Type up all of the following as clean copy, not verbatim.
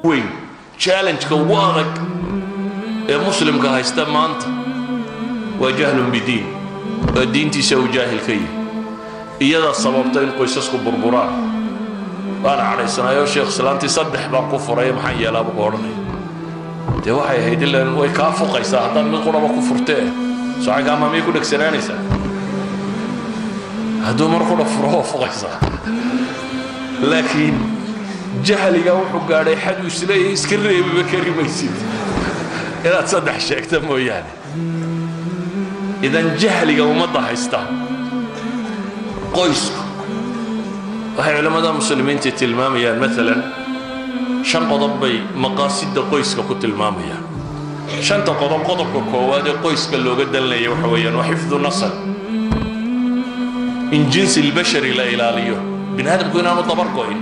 وين challenge كوارك مسلم كهيستا مانت وجهل بدين الدين تسوي جاهل كي إيادا الصبابتين قيسسكو بربران وانا عليه السنة يا شيخ سلامتي صدح باقفر اي محيا لا بقورني دي waxay ahayd ilaa way ka fuqaysaa hadan mid quraba ku furtee saaga ma meeku dhagsananaysa haduu mar qura furo fuqaysaa laakiin jahliga wuxuu gaaray xad uu isleeyay iska reebi karimaysid inaad saddex sheegta mooyaane idan jahliga umada haysta qoysku waxay culimada muslimiinta tilmaamayaan مثلا shan qodob bay maqaasida qoyska ku tilmaamayaan shanta qodob qodobka koowaad ee qoyska looga dalnayo waxa weeyaan waa xifdu nasl in jinsi albashari la ilaaliyo binaadamku inaanu dabar go'in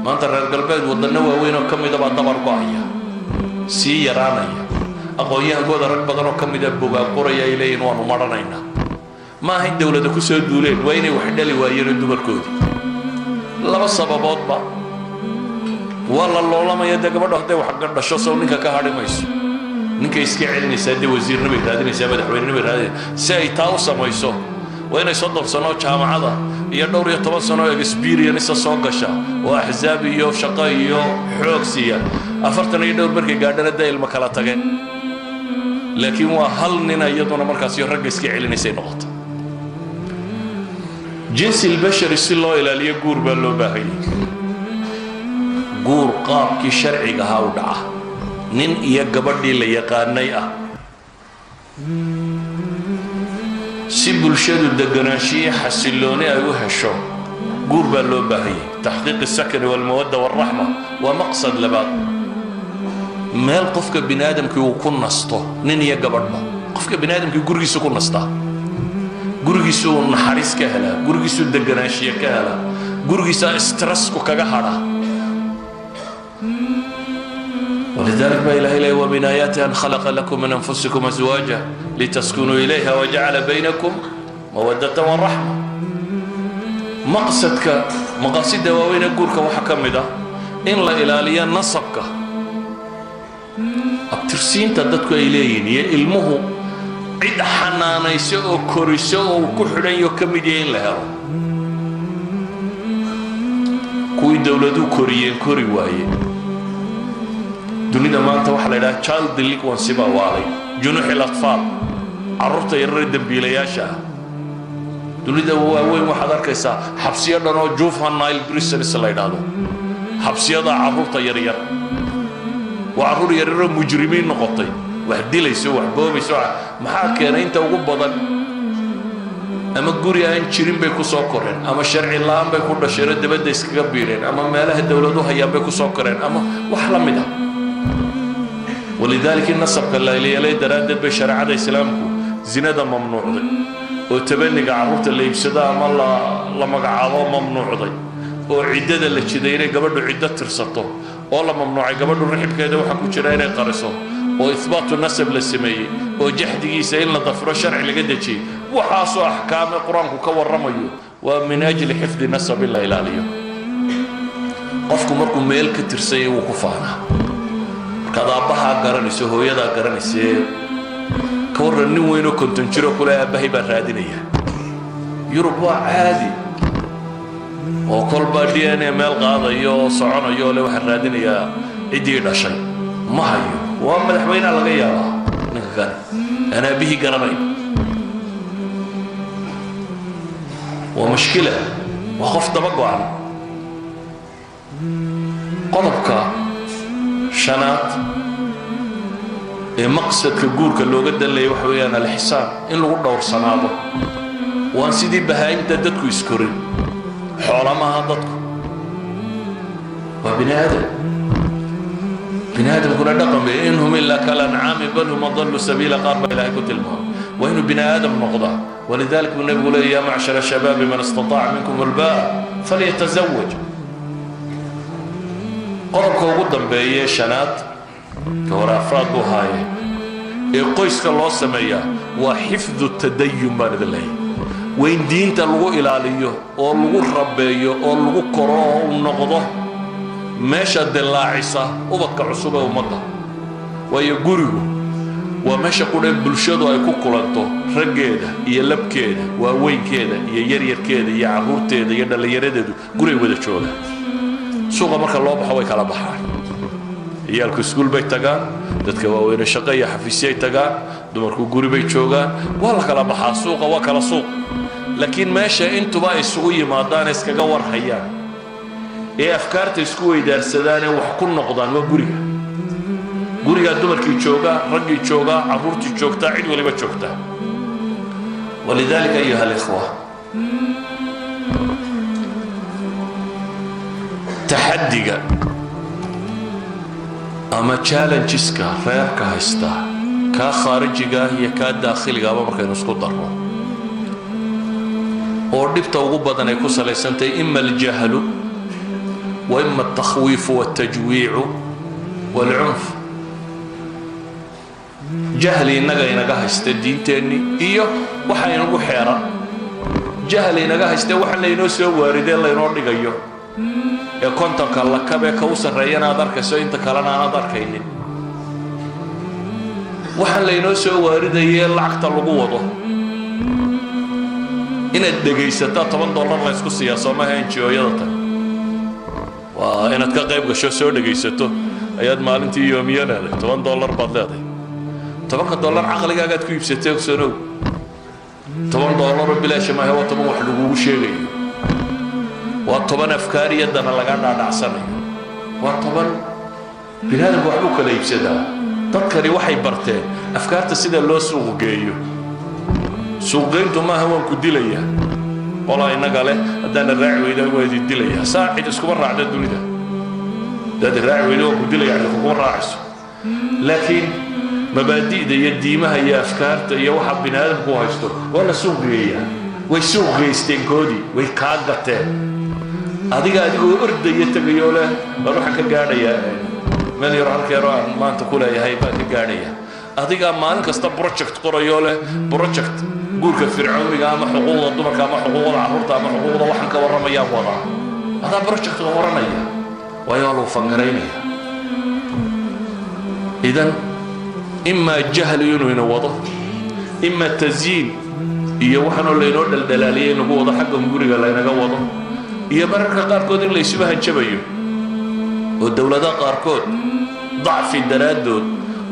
maanta reer galbeed wadana waaweyn oo kamid ah dabar go'aya si yaraanaya aqoonyahooda rag badan oo kamid ah buugaag qoraya ilayeen waanu maranaynaa ma ahayn dawladda ku soo duuleen waa inay wax dhali waayeen dumarkoodii laba sababoodba wala loolamaya gabadha haday wax dhasho soo ninka ka hadhimayso ninka iska celinaysa de wasiirnimo raadinaysa madaxweynenimo raadinaysa si ay taa u samayso waa inay 30 sano jaamacada iyo dhowr iyo 10 sano experience soo gasha oo ahzaab iyo shaqo iyo xoogsiya 40 iyo dhowr markay gaadhana ilma kala tageen laakiin waa hal nin iyaduna markaas iyo rag iska celinaysa noqoto jinsi albashari si loo ilaaliyo guur baa loo baahan guur qaabkii sharciga ahaa u dhaca nin iyo gabadhii la yaqaanay ah si bulshadu deganaanshiyo xasilooni ay u hesho guur baa loo baahan taxqiiq as-sakan wal mawadda wal rahma wa maqsad labaad meel qofka binaadamkii uu ku nasto nin iyo gabadhba qofka binaadamkii gurigiisa ku nastaa gurigiisu naxariis ka hela gurigiisu deganaanshiyo ka hela gurigiisa stress ku kaga hada ولذلك ما إله إلا هو من آياته أن خلق لكم من أنفسكم أزواجا لتسكنوا إليها وجعل بينكم مودة ورحمة مقصدك مقاصد دواوين أقولك وحكم ده إن لا إلاليا نصبك أبترسين تدتك إليين يلمه عد حنانا يسوء كوريسوء وكحرين يكمدين لها كوي دولدو كوريين كوري وايه dunida maanta waxa la yiraahdaa child delinquency baa waalay junuux al-atfal carruurta yaryar dambiilayaasha dunida waaweyn waxaad arkaysaa xabsiyo dhan oo juvenile prisons la yiraahdo xabsiyada carruurta yaryar waa carruur yaryar oo mujrimiin noqotay wax dilayso wax boobayso maxaa keenay inta ugu badan ama guri aan jirin bay ku soo koreen ama sharci la'aan bay ku dhasheen dibadda iskaga biireen ama meelaha dawladuhu hayaan bay ku soo koreen ama wax la mid ah ولذلك النصب كلا إلي درادة بشريعة الإسلام زنا ممنوع ذي وتبني عروت اللي يبصدا ما الله مقعوا ممنوع ذي وعدة اللي تشدينه قبل عدة ترسطه والله ممنوع قبل الرحب كذا وحكوا شراينا قرصه وإثبات النسب للسمية وجحدي يسأل ضفر الشرع لقد شيء وحاصوا أحكام القرآن كور رميه ومن أجل حفظ نسب الله إلى اليوم قفكم مركم ميلك ترسيه وكفانا كذا بها قرنيسه هو يدا قرنيسه كورني وينو كنت نشرو كلها بهي برادينية يوروبا عادي وكل بدينا مال قاضي يو صعنا يو لو حرادينية عدي شيء ما هي وأما الحوين على غيره نكان أنا به قرني ومشكلة وخفت بقى عنه قلبك شنات مقصد كجور كلو جد اللي يوحي أنا الحساب إن لو دور صنابه وأن سيدي بهايم تدتكو يسكرين حرامها هدتكو وبني آدم كنا نقم إنهم إلا كالأنعام بل هم ضلوا سبيل قارب إلى كتل المهم وإنه بني آدم نقضى ولذلك النبي يقول يا معشر الشباب من استطاع منكم الباء فليتزوج قربك وقدم بأي شنات كورا أفراد بهاي القيس كالله سمية وحفظ التدين بارد الله وين دين تلغو إلاليه ولغو ربيه ولغو كراه ونقضه meesha dilaacisa ubadka cusub ee ummadda waayo gurigu waa meesha qudhe bulshadu ay ku kulanto raggeeda iyo labkeeda waaweynkeeda iyo yaryarkeeda iyo carruurteeda iyo dhallinyaradeedu guray wada joogaan suuqa marka loo baxo way kala baxaan ciyaalku iskuul bay tagaan dadka waaweyne shaqo iyo xafiisyay tagaan dumarku guri bay joogaan waa la kala baxaa suuqa waa kala suuq laakiin meesha intuba ay isugu yimaadaan iskaga warhayaan ee afkaarta isku weydaarsadaan ee wax ku noqdaan waa guriga dumarkii joogaa raggii joogaa carruurtii joogtaa cid waliba joogtaa walidaalika ayuha alikhwa taxaddiga ama challengeska reerka haysta kaa khaarijiga iyo kaa daakhiligaaba markaynu isku darno oo dhibta ugu badan ay ku salaysantahay ima aljahlu wa ima altakhwiifu waltajwiicu walcunf jahli innaga inaga haysta diinteenni iyo waxa inagu xeeran jahli inaga haysta waxa laynoo soo waaridee laynoo dhigayo ee kontonka lakabee ka u sarreeyana aad arkayso inta kalena aanad arkaynin waxaan laynoo soo waaridayee lacagta lagu wado inaad dhegaysataa $10 laysku siiyaa soomaha NGO-yada tan waa inaad ka qayb gasho soo dhegaysato ayaad maalintii yoomiyo leedahay $10 baad leedahay $10 caqligaagaad ku iibsatay ogsanow $10 bilaash maaha waa 10 wax lagugu sheegayo waa 10 afkaar iyo dana laga dhaadhacsanayo waa 10 binaadamku waxbuu kala iibsadaa dadkani waxay barteen afkaarta sida loo suuq geeyo suuqgeyntu maaha waan ku dilayaa qolaa innaga leh haddaan raaci weyda waa idin dilayaa saacid iskuma raacda dunida haddaad raaci weyda waan ku dilayaa cid kuma raacayso laakiin mabaadi'da iyo diimaha iyo afkaarta iyo waxa binaadamku haysto waa la suuq geeyaa way suuq geysteen koodii way kaa gateen adigoo ordaya tagayo leh baan waxaan ka gaadhayaa meel yar halkeero aan maanta ku leeyahay baan ka gaadhayaa adigaa maalin kasta project qorayo leh project guurka fircooniga ama xuquuqda dumarka ama xuquuqda carruurta ama xuquuqda waxaan ka warramayaan wadaa adaa project waranaya waayo loo fangaraynaya idan إما جهل ينو وضع إما تزيين iyo waxaan oo leeynoo dhaldhalaaliyay nagu wada xagga guriga la inaga wado iyo mararka qaarkood in la isuba hanjabayo oo dawladaha qaarkood ضعfi daraadood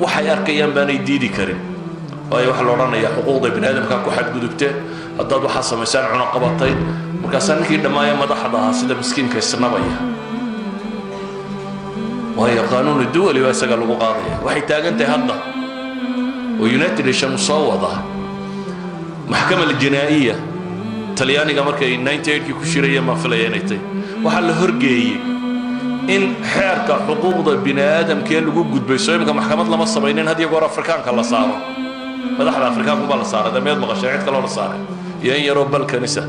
waxay arkayaan baanay diidi karin waayo waxa la oranayaa xuquuqda bini'aadamka ku xadgudubtay haddaad waxa samaysaan cuna qabatay markaas ninkii dhamaaya madaxda ahaa sida miskiinka isnabaya waayo qaanuun dawli waa isaga lagu qaadaya waxay taagantahay hadda oo United Nations soo wada محكمة الجنائية تلياني قامر كي 98 كي كشيرية ما فليانيتي وحال هرجي إن حركة حقوق بني آدم كان لجوء جود بيسوي محكمة لما الصبيين هذه يقول أفريقيا كلا صار ما دخل أفريقيا كلا صار هذا ميد مغشعات كلا صار يعني رب الكنيسة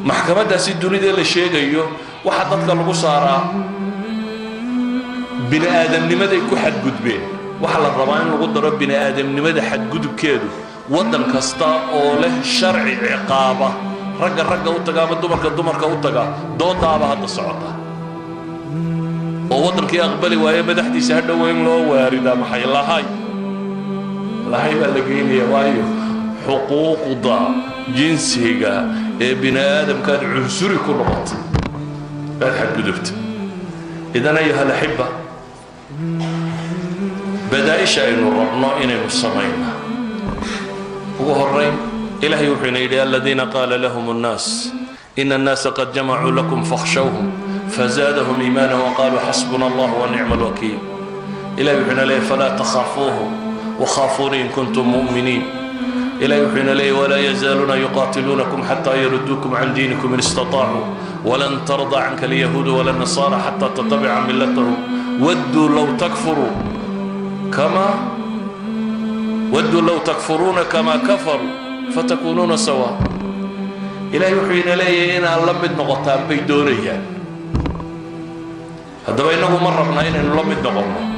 محكمة داسي الدنيا ده الشيء جيو وحدت كلا صار بني آدم لماذا يكون حد جود بين وحال الربعين وقد رب بني آدم لماذا حد جود بكيدو ودن كستا oo leh sharci ciqaaba ragga u tagaa dumarka u tagaa doodaaba hadda socota oo wadankii aqbali waaye madaxdiisa hadda weyn loo waarida maxay lahay baa la geeyay waayo xuquuqda jinsiga ee bini'aadamka cunsuri ku noqotay baa xadgudubta idan ayuha alahibba badaaisha aynu rabno inaynu samayno وهرين إلهي وحين الذين قال لهم الناس إن الناس قد جمعوا لكم فاخشوهم فزادهم إيمانا وقالوا حسبنا الله ونعم الوكيل إلهي وحين لي فلا تخافوهم وخافوني إن كنتم مؤمنين إلهي وحين لي ولا يزالون يقاتلونكم حتى يردوكم عن دينكم إن استطاعوا ولن ترضى عنك اليهود ولا النصارى حتى تتبع ملتهم ودوا لو تكفروا ودوا لو تكفرون كما كفروا فتكونون سواء إلهي وحين لي إن ألمد نغطان بيدوريا هذا بينه مرة من أين نلمد نغطان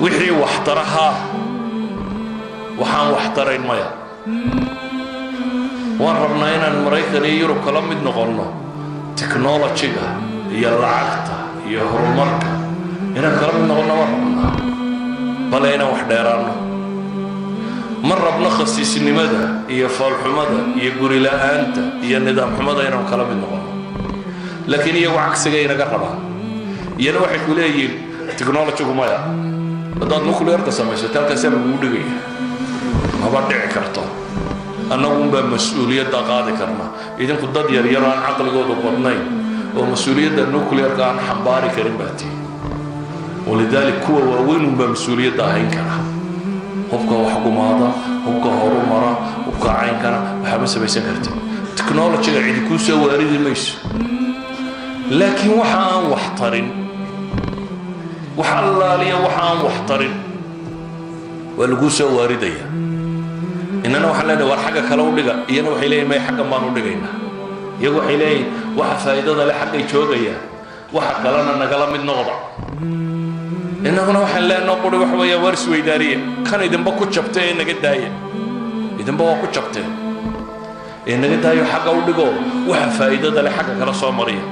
وحي واحترها وحان واحترين ميا وان ربنا أين المريكان يوروب كلمد نغطان تكنولوجيا iyo lacagta iyo horumarka inaan kala mid noqono ma rabnaa bale inaan wax dheeraanno ma rabno khasiisnimada iyo foolxumada iyo guri la'aanta iyo nidaam xumada inaan kala mid noqono laakiin iyagu cagsiga inaga rabaan iyana waxay ku leeyihiin technology-gu maya haddaad nuclear-ka samaysato halkaasaa lagugu dhigaya maba dhici karto annagu unbaa mas-uuliyadda qaadi karna idinku dad yaryar aan caqligoodu badnayn oo mas-uuliyadda nuclear-ka aan xambaari karin baa tihi walidaalika kuwa waaweyn unbaa mas-uuliyadda ahayn kara hubka wax gumaada hubka horumara hubka caynkana waxaama samaysan kartid technology-ga cidi kuu soo waaridi mayso laakiin waxa aan wax tarin wax allaaliya waxa aan wax tarin waa laguu soo waaridaya innana waxaan leenahay war xagga kale u dhiga iyana waxay leeyihin may xaggan baan u dhigaynaa iyagu waxay leeyihin waxa faa'iidada leh xaggay joogayaan waxa kalena nagala mid noqda innaguna waxaan leenahay quri wax weeya war isweydaariya kan idinba ku jabtay ee naga daaya idinba waa ku jabteen ee naga daayo xagga u dhigo waxa faa'iidada leh xagga kale soo mariya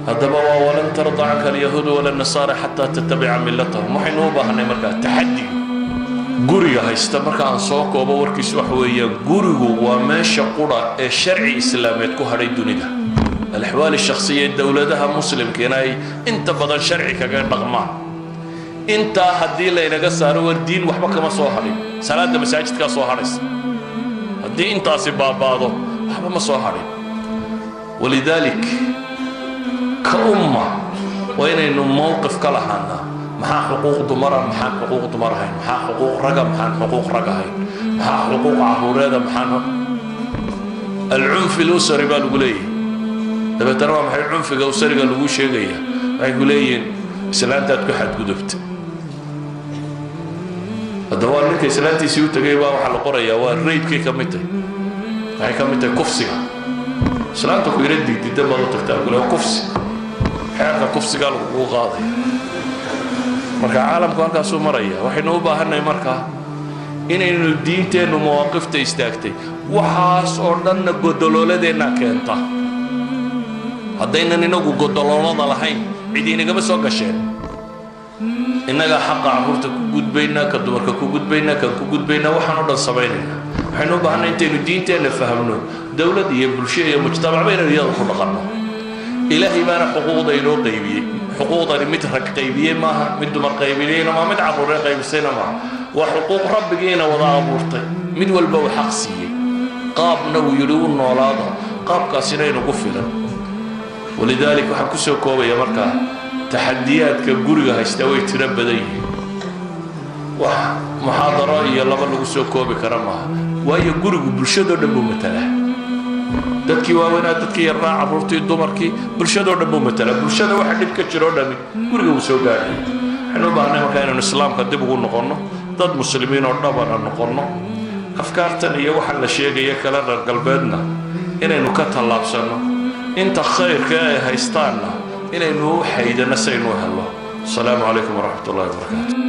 haddaba waa walan tarda canka alyahuudu wala nasaara xataa tattabica millatahum waxaynu u baahnay markaa taxaddi guriga haysta marka aan soo koobo warkiisu waxa weeyaan gurigu waa meesha qura ee sharci islaameed ku hadhay dunida الأحوال الشخصية دولتها مسلم كناي أنت بدل شرعي كجان رغمان أنت هدي لي نجسار والدين وحبك ما صاحري صلاة مساجد كصاحرس هدي أنت أصيب بعضه وحب ما صاحري ولذلك كأمة وين إنه موقف كلهنا مع حقوق دمرة مع حقوق دمرة هين مع حقوق رقم مع حقوق رقم هين مع حقوق عهورة مع العنف الأسري بالقليل دابا ترى maxay cunfiga oo sariga lagu sheegaya waxay ku leeyihiin islaantaad ku xad gudubta haddaba ninka islaantiisii u tagay baa waxa la qorayaa waa raydkii ka mid tahay waxay ka mid tahay kufsiga islaanta ku yara digdida baad u tagtaa kule kufsi xeerka kufsiga lagu qaaday marka caalamku halkaasuu maraya waxaynu u baahannahay markaa inaynu diinteennu mawaaqifta istaagtay waxaas oo dhanna godolooladeenna keenta haddaynan inagu godoloolada lahayn cid inagama soo gasheen innaga xaqa carruurta ku gudbaynaa ka dumarka ku gudbaynaa kan ku gudbaynaa waxaan oo dhan samaynaynaa waxaynu u baahanay intaynu diinteenna fahamno dowlad iyo bulsho iyo mujtamac baynaynu iyada ku dhaqanno ilaahay baana xuquuqda inoo qaybiyey xuquuqdani mid rag qaybiyey maaha mid dumar qaybiyeyna maa mid carruuree qaybisayna maaha waa xuquuq rabbigiina wada abuurtay mid walba uu xaq siiyey qaabna uu yidhi u noolaada qaabkaasina inagu filan ولذلك waxaan ku soo koobaya marka taxadiyaadka guriga haysta way tira badan yihiin wax muhaadaro iyo laba lagu soo koobi kara maaha waayo gurigu bulshadoo dhan buu matala dadkii waaweynaa dadkii yarnaa carruurtii dumarkii bulshadoo dhan buu matala bulshada waxa dhib ka jiro dhami guriga uu soo gaadhay waxaynu u baahnay marka inaynu islaamka dib ugu noqonno dad muslimiin oo dhabana noqonno afkaartan iyo waxa la sheegaya kala reer galbeedna inaynu ka tallaabsanno انت خير كاي هيستانا إلى إنه حيدنا سينو هلا السلام عليكم ورحمة الله وبركاته